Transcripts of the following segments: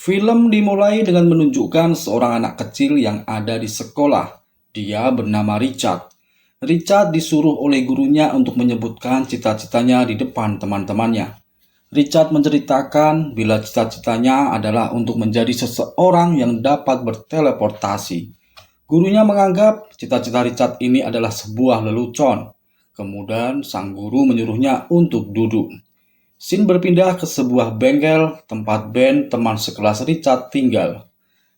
Film dimulai dengan menunjukkan seorang anak kecil yang ada di sekolah. Dia bernama Richard. Richard disuruh oleh gurunya untuk menyebutkan cita-citanya di depan teman-temannya. Richard menceritakan bila cita-citanya adalah untuk menjadi seseorang yang dapat berteleportasi. Gurunya menganggap cita-cita Richard ini adalah sebuah lelucon. Kemudian sang guru menyuruhnya untuk duduk. Scene berpindah ke sebuah bengkel tempat Ben teman sekelas Richard tinggal.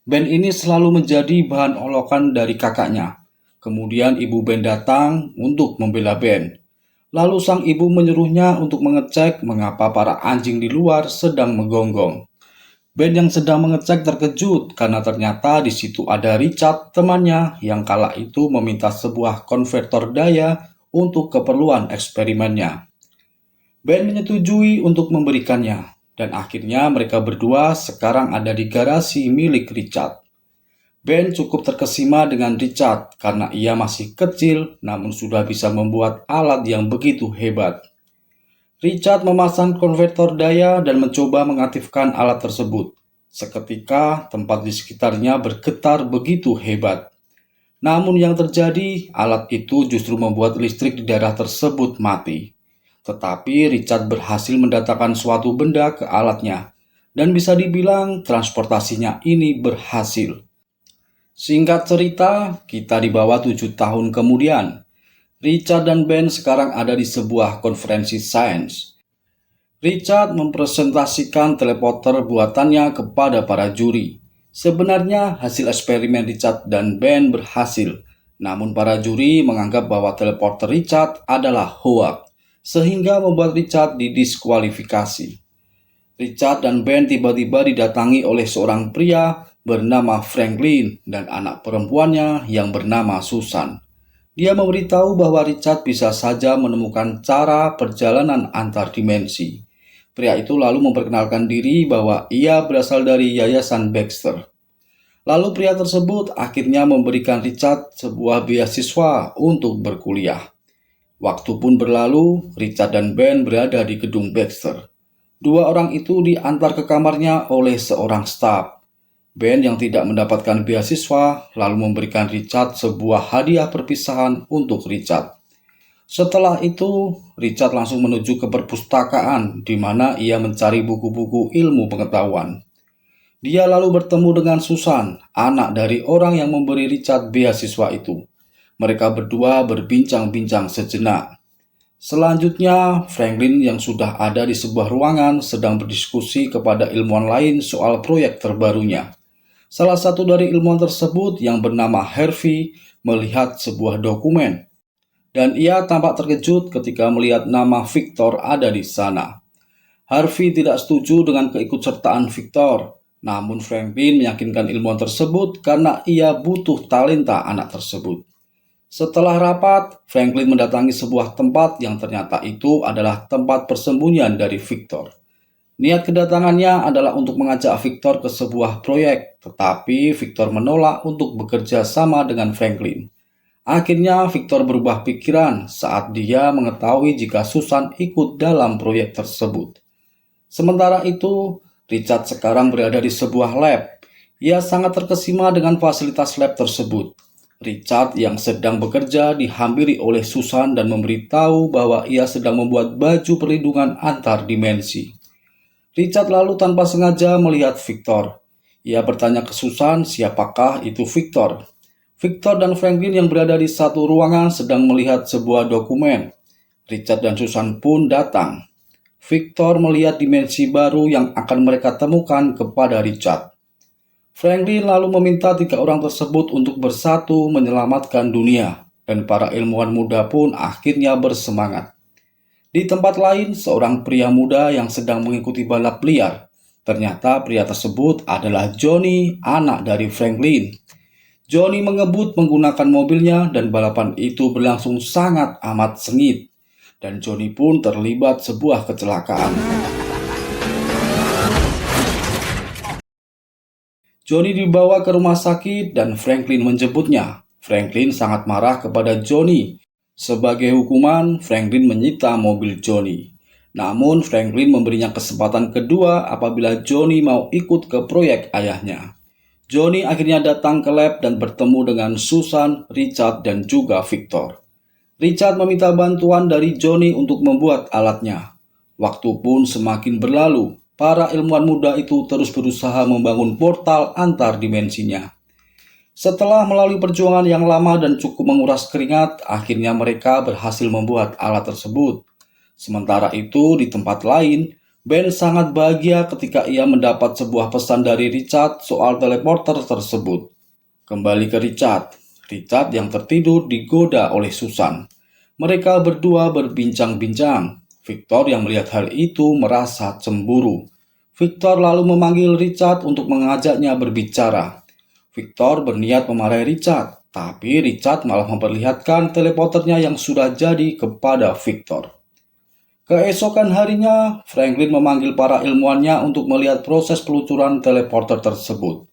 Ben ini selalu menjadi bahan olokan dari kakaknya. Kemudian ibu Ben datang untuk membela Ben. Lalu sang ibu menyuruhnya untuk mengecek mengapa para anjing di luar sedang menggonggong. Ben yang sedang mengecek terkejut karena ternyata di situ ada Richard temannya yang kala itu meminta sebuah konvertor daya untuk keperluan eksperimennya. Ben menyetujui untuk memberikannya, dan akhirnya mereka berdua sekarang ada di garasi milik Richard. Ben cukup terkesima dengan Richard karena ia masih kecil namun sudah bisa membuat alat yang begitu hebat. Richard memasang konvertor daya dan mencoba mengaktifkan alat tersebut. Seketika tempat di sekitarnya bergetar begitu hebat. Namun yang terjadi, alat itu justru membuat listrik di daerah tersebut mati. Tetapi Richard berhasil mendatangkan suatu benda ke alatnya, dan bisa dibilang transportasinya ini berhasil. Singkat cerita, kita dibawa 7 tahun kemudian. Richard dan Ben sekarang ada di sebuah konferensi sains. Richard mempresentasikan teleporter buatannya kepada para juri. Sebenarnya hasil eksperimen Richard dan Ben berhasil, namun para juri menganggap bahwa teleporter Richard adalah hoax, sehingga membuat Richard didiskualifikasi. Richard dan Ben tiba-tiba didatangi oleh seorang pria bernama Franklin dan anak perempuannya yang bernama Susan. Dia memberitahu bahwa Richard bisa saja menemukan cara perjalanan antar dimensi. Pria itu lalu memperkenalkan diri bahwa ia berasal dari Yayasan Baxter. Lalu pria tersebut akhirnya memberikan Richard sebuah beasiswa untuk berkuliah. Waktu pun berlalu, Richard dan Ben berada di gedung Baxter. Dua orang itu diantar ke kamarnya oleh seorang staf. Ben yang tidak mendapatkan beasiswa lalu memberikan Richard sebuah hadiah perpisahan untuk Richard. Setelah itu, Richard langsung menuju ke perpustakaan di mana ia mencari buku-buku ilmu pengetahuan. Dia lalu bertemu dengan Susan, anak dari orang yang memberi Richard beasiswa itu. Mereka berdua berbincang-bincang sejenak. Selanjutnya, Franklin yang sudah ada di sebuah ruangan sedang berdiskusi kepada ilmuwan lain soal proyek terbarunya. Salah satu dari ilmuwan tersebut yang bernama Harvey melihat sebuah dokumen. Dan ia tampak terkejut ketika melihat nama Victor ada di sana. Harvey tidak setuju dengan keikutsertaan Victor, namun Franklin meyakinkan ilmuwan tersebut karena ia butuh talenta anak tersebut. Setelah rapat, Franklin mendatangi sebuah tempat yang ternyata itu adalah tempat persembunyian dari Victor. Niat kedatangannya adalah untuk mengajak Victor ke sebuah proyek, tetapi Victor menolak untuk bekerja sama dengan Franklin. Akhirnya Victor berubah pikiran saat dia mengetahui jika Susan ikut dalam proyek tersebut. Sementara itu, Richard sekarang berada di sebuah lab. Ia sangat terkesima dengan fasilitas lab tersebut. Richard yang sedang bekerja dihampiri oleh Susan dan memberitahu bahwa ia sedang membuat baju perlindungan antar dimensi. Richard lalu tanpa sengaja melihat Victor. Ia bertanya ke Susan siapakah itu Victor. Victor dan Franklin yang berada di satu ruangan sedang melihat sebuah dokumen. Richard dan Susan pun datang. Victor melihat dimensi baru yang akan mereka temukan kepada Richard. Franklin lalu meminta 3 orang tersebut untuk bersatu menyelamatkan dunia, dan para ilmuwan muda pun akhirnya bersemangat. Di tempat lain, seorang pria muda yang sedang mengikuti balap liar. Ternyata pria tersebut adalah Johnny, anak dari Franklin. Johnny mengebut menggunakan mobilnya dan balapan itu berlangsung sangat amat sengit. Dan Johnny pun terlibat sebuah kecelakaan. Johnny dibawa ke rumah sakit dan Franklin menjemputnya. Franklin sangat marah kepada Johnny. Sebagai hukuman, Franklin menyita mobil Johnny. Namun Franklin memberinya kesempatan kedua apabila Johnny mau ikut ke proyek ayahnya. Johnny akhirnya datang ke lab dan bertemu dengan Susan, Richard, dan juga Victor. Richard meminta bantuan dari Johnny untuk membuat alatnya. Waktu pun semakin berlalu, para ilmuwan muda itu terus berusaha membangun portal antar dimensinya. Setelah melalui perjuangan yang lama dan cukup menguras keringat, akhirnya mereka berhasil membuat alat tersebut. Sementara itu, di tempat lain, Ben sangat bahagia ketika ia mendapat sebuah pesan dari Richard soal teleporter tersebut. Kembali ke Richard. Richard yang tertidur digoda oleh Susan. Mereka berdua berbincang-bincang. Victor yang melihat hal itu merasa cemburu. Victor lalu memanggil Richard untuk mengajaknya berbicara. Victor berniat memarahi Richard, tapi Richard malah memperlihatkan teleporternya yang sudah jadi kepada Victor. Keesokan harinya, Franklin memanggil para ilmuwannya untuk melihat proses peluncuran teleporter tersebut.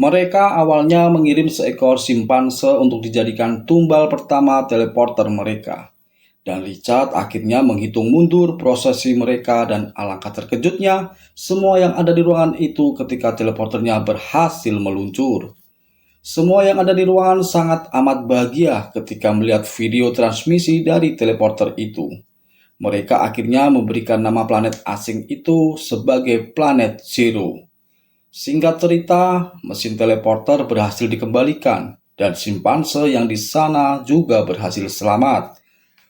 Mereka awalnya mengirim seekor simpanse untuk dijadikan tumbal pertama teleporter mereka. Dan Richard akhirnya menghitung mundur prosesi mereka dan alangkah terkejutnya semua yang ada di ruangan itu ketika teleporternya berhasil meluncur. Semua yang ada di ruangan sangat amat bahagia ketika melihat video transmisi dari teleporter itu. Mereka akhirnya memberikan nama planet asing itu sebagai Planet Zero. Singkat cerita, mesin teleporter berhasil dikembalikan dan simpanse yang di sana juga berhasil selamat.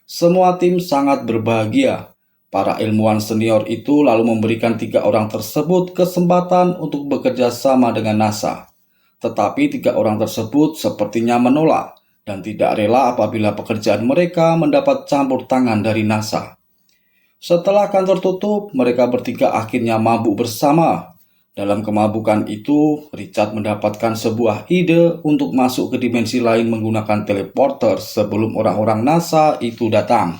Semua tim sangat berbahagia. Para ilmuwan senior itu lalu memberikan 3 orang tersebut kesempatan untuk bekerja sama dengan NASA. Tetapi 3 orang tersebut sepertinya menolak dan tidak rela apabila pekerjaan mereka mendapat campur tangan dari NASA. Setelah kantor tutup, mereka bertiga akhirnya mabuk bersama. Dalam kemabukan itu, Richard mendapatkan sebuah ide untuk masuk ke dimensi lain menggunakan teleporter sebelum orang-orang NASA itu datang.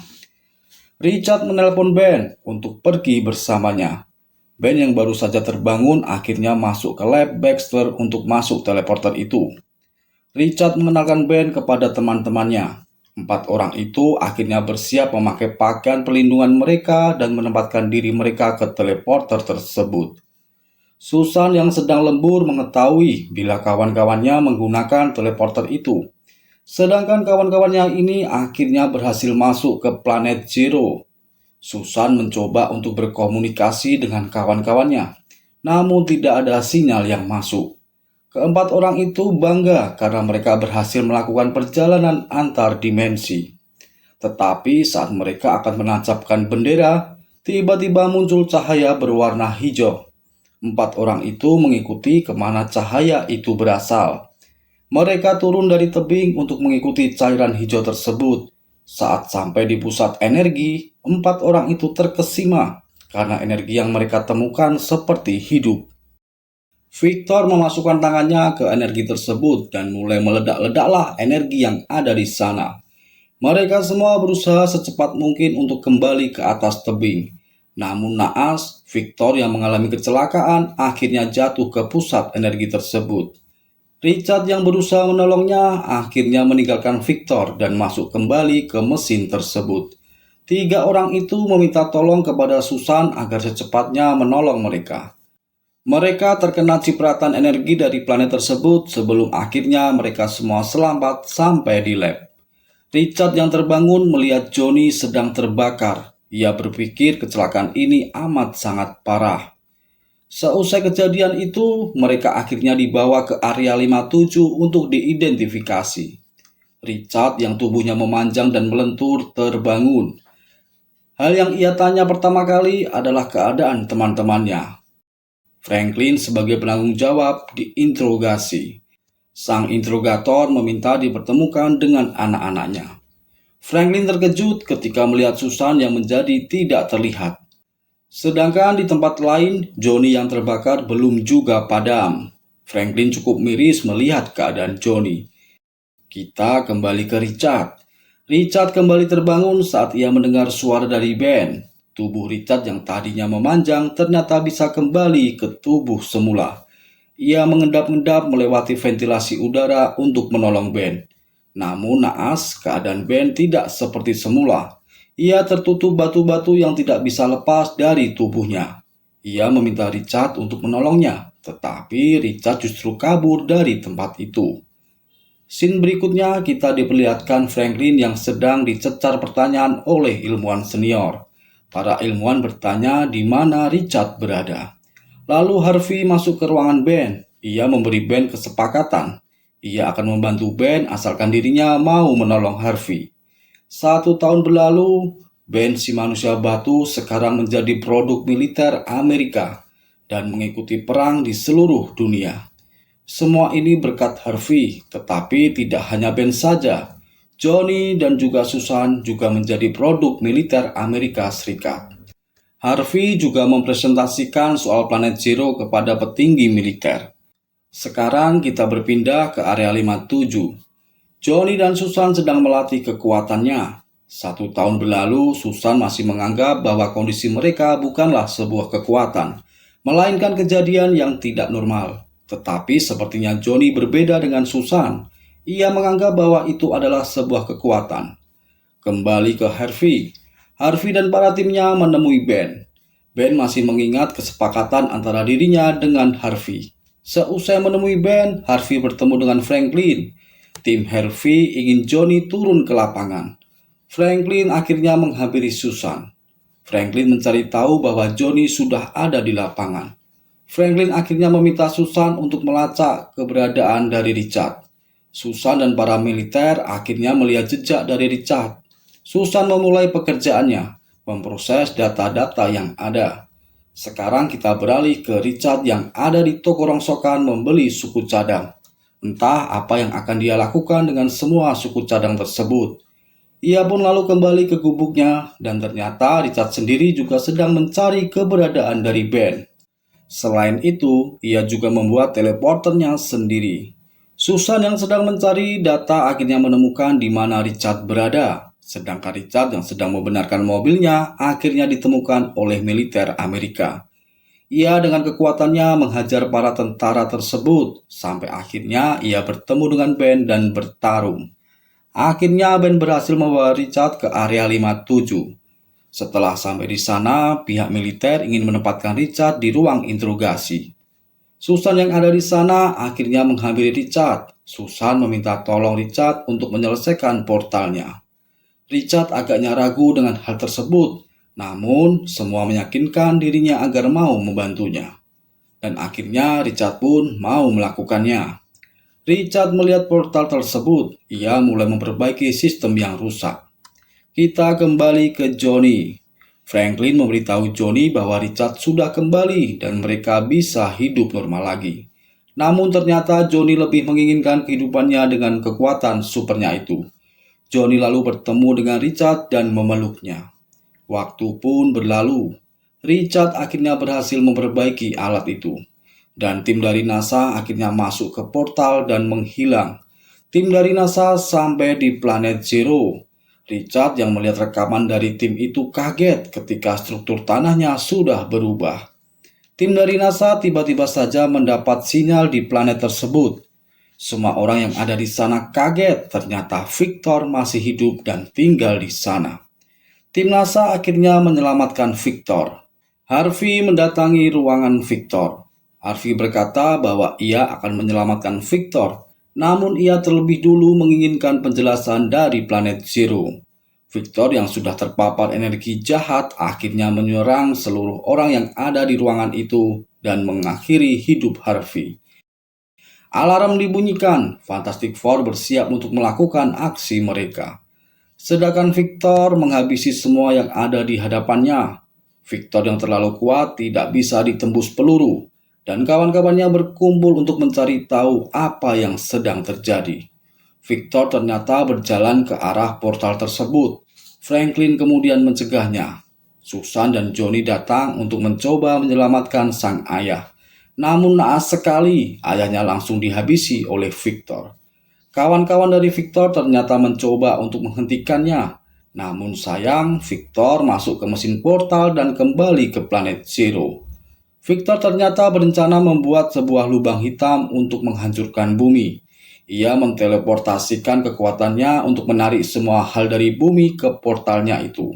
Richard menelpon Ben untuk pergi bersamanya. Ben yang baru saja terbangun akhirnya masuk ke lab Baxter untuk masuk teleporter itu. Richard mengenalkan Ben kepada teman-temannya. 4 orang itu akhirnya bersiap memakai pakaian perlindungan mereka dan menempatkan diri mereka ke teleporter tersebut. Susan yang sedang lembur mengetahui bila kawan-kawannya menggunakan teleporter itu. Sedangkan kawan-kawannya ini akhirnya berhasil masuk ke planet Zero. Susan mencoba untuk berkomunikasi dengan kawan-kawannya, namun tidak ada sinyal yang masuk. Keempat orang itu bangga karena mereka berhasil melakukan perjalanan antar dimensi. Tetapi saat mereka akan menancapkan bendera, tiba-tiba muncul cahaya berwarna hijau. 4 orang itu mengikuti kemana cahaya itu berasal. Mereka turun dari tebing untuk mengikuti cairan hijau tersebut. Saat sampai di pusat energi, 4 orang itu terkesima karena energi yang mereka temukan seperti hidup. Victor memasukkan tangannya ke energi tersebut dan mulai meledak-ledaklah energi yang ada di sana. Mereka semua berusaha secepat mungkin untuk kembali ke atas tebing. Namun naas, Victor yang mengalami kecelakaan akhirnya jatuh ke pusat energi tersebut. Richard yang berusaha menolongnya akhirnya meninggalkan Victor dan masuk kembali ke mesin tersebut. 3 orang itu meminta tolong kepada Susan agar secepatnya menolong mereka. Mereka terkena cipratan energi dari planet tersebut sebelum akhirnya mereka semua selamat sampai di lab. Richard yang terbangun melihat Johnny sedang terbakar. Ia berpikir kecelakaan ini amat sangat parah. Seusai kejadian itu, mereka akhirnya dibawa ke area 57 untuk diidentifikasi. Richard yang tubuhnya memanjang dan melentur terbangun. Hal yang ia tanya pertama kali adalah keadaan teman-temannya. Franklin sebagai penanggung jawab diinterogasi. Sang interrogator meminta dipertemukan dengan anak-anaknya. Franklin terkejut ketika melihat Susan yang menjadi tidak terlihat. Sedangkan di tempat lain, Johnny yang terbakar belum juga padam. Franklin cukup miris melihat keadaan Johnny. Kita kembali ke Richard. Richard kembali terbangun saat ia mendengar suara dari Ben. Tubuh Richard yang tadinya memanjang ternyata bisa kembali ke tubuh semula. Ia mengendap-endap melewati ventilasi udara untuk menolong Ben. Namun naas, keadaan Ben tidak seperti semula. Ia tertutup batu-batu yang tidak bisa lepas dari tubuhnya. Ia meminta Richard untuk menolongnya, tetapi Richard justru kabur dari tempat itu. Scene berikutnya kita diperlihatkan Franklin yang sedang dicecar pertanyaan oleh ilmuwan senior. Para ilmuwan bertanya di mana Richard berada. Lalu Harvey masuk ke ruangan Ben. Ia memberi Ben kesepakatan. Ia akan membantu Ben asalkan dirinya mau menolong Harvey. 1 tahun berlalu, Ben si manusia batu sekarang menjadi produk militer Amerika dan mengikuti perang di seluruh dunia. Semua ini berkat Harvey, tetapi tidak hanya Ben saja. Johnny dan juga Susan juga menjadi produk militer Amerika Serikat. Harvey juga mempresentasikan soal planet Zero kepada petinggi militer. Sekarang kita berpindah ke area 57. Johnny dan Susan sedang melatih kekuatannya. 1 tahun berlalu, Susan masih menganggap bahwa kondisi mereka bukanlah sebuah kekuatan, melainkan kejadian yang tidak normal. Tetapi sepertinya Johnny berbeda dengan Susan. Ia menganggap bahwa itu adalah sebuah kekuatan. Kembali ke Harvey. Harvey dan para timnya menemui Ben. Ben masih mengingat kesepakatan antara dirinya dengan Harvey. Seusai menemui Ben, Harvey bertemu dengan Franklin. Tim Harvey ingin Johnny turun ke lapangan. Franklin akhirnya menghampiri Susan. Franklin mencari tahu bahwa Johnny sudah ada di lapangan. Franklin akhirnya meminta Susan untuk melacak keberadaan dari Richard. Susan dan para militer akhirnya melihat jejak dari Richard. Susan memulai pekerjaannya, memproses data-data yang ada. Sekarang kita beralih ke Richard yang ada di toko rongsokan membeli suku cadang. Entah apa yang akan dia lakukan dengan semua suku cadang tersebut. Ia pun lalu kembali ke gubuknya dan ternyata Richard sendiri juga sedang mencari keberadaan dari Ben. Selain itu, ia juga membuat teleporternya sendiri. Susan yang sedang mencari data akhirnya menemukan di mana Richard berada. Sedangkan Richard yang sedang membenarkan mobilnya akhirnya ditemukan oleh militer Amerika. Ia dengan kekuatannya menghajar para tentara tersebut, sampai akhirnya ia bertemu dengan Ben dan bertarung. Akhirnya Ben berhasil membawa Richard ke area 57. Setelah sampai di sana, pihak militer ingin menempatkan Richard di ruang interogasi. Susan yang ada di sana akhirnya menghampiri Richard. Susan meminta tolong Richard untuk menyelesaikan portalnya. Richard agaknya ragu dengan hal tersebut, namun semua meyakinkan dirinya agar mau membantunya. Dan akhirnya Richard pun mau melakukannya. Richard melihat portal tersebut, ia mulai memperbaiki sistem yang rusak. Kita kembali ke Johnny. Franklin memberitahu Johnny bahwa Richard sudah kembali dan mereka bisa hidup normal lagi. Namun ternyata Johnny lebih menginginkan kehidupannya dengan kekuatan supernya itu. Johnny lalu bertemu dengan Richard dan memeluknya. Waktu pun berlalu. Richard akhirnya berhasil memperbaiki alat itu. Dan tim dari NASA akhirnya masuk ke portal dan menghilang. Tim dari NASA sampai di planet Zero. Richard yang melihat rekaman dari tim itu kaget ketika struktur tanahnya sudah berubah. Tim dari NASA tiba-tiba saja mendapat sinyal di planet tersebut. Semua orang yang ada di sana kaget, ternyata Victor masih hidup dan tinggal di sana. Tim NASA akhirnya menyelamatkan Victor. Harvey mendatangi ruangan Victor. Harvey berkata bahwa ia akan menyelamatkan Victor, namun ia terlebih dulu menginginkan penjelasan dari planet Zero. Victor yang sudah terpapar energi jahat akhirnya menyerang seluruh orang yang ada di ruangan itu dan mengakhiri hidup Harvey. Alarm dibunyikan, Fantastic Four bersiap untuk melakukan aksi mereka. Sedangkan Victor menghabisi semua yang ada di hadapannya. Victor yang terlalu kuat tidak bisa ditembus peluru, dan kawan-kawannya berkumpul untuk mencari tahu apa yang sedang terjadi. Victor ternyata berjalan ke arah portal tersebut. Franklin kemudian mencegahnya. Susan dan Johnny datang untuk mencoba menyelamatkan sang ayah. Namun naas sekali, ayahnya langsung dihabisi oleh Victor. Kawan-kawan dari Victor ternyata mencoba untuk menghentikannya. Namun sayang, Victor masuk ke mesin portal dan kembali ke planet Zero. Victor ternyata berencana membuat sebuah lubang hitam untuk menghancurkan bumi. Ia menteleportasikan kekuatannya untuk menarik semua hal dari bumi ke portalnya itu.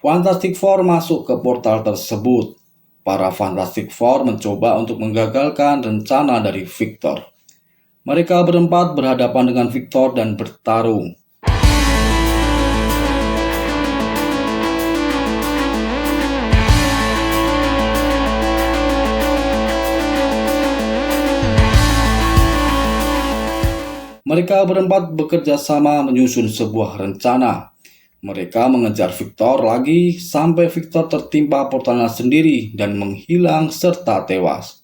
Fantastic Four masuk ke portal tersebut. Para Fantastic Four mencoba untuk menggagalkan rencana dari Victor. Mereka berempat berhadapan dengan Victor dan bertarung. Mereka berempat bekerja sama menyusun sebuah rencana. Mereka mengejar Victor lagi sampai Victor tertimpa portalnya sendiri dan menghilang serta tewas.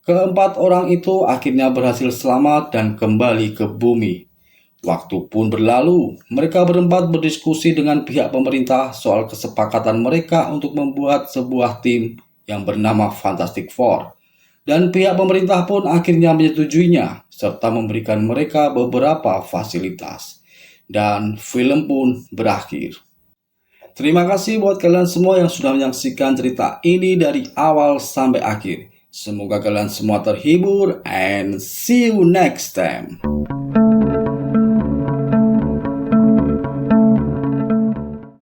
Keempat orang itu akhirnya berhasil selamat dan kembali ke bumi. Waktu pun berlalu, mereka berempat berdiskusi dengan pihak pemerintah soal kesepakatan mereka untuk membuat sebuah tim yang bernama Fantastic Four. Dan pihak pemerintah pun akhirnya menyetujuinya, serta memberikan mereka beberapa fasilitas. Dan film pun berakhir. Terima kasih buat kalian semua yang sudah menyaksikan cerita ini dari awal sampai akhir. Semoga kalian semua terhibur and see you next time.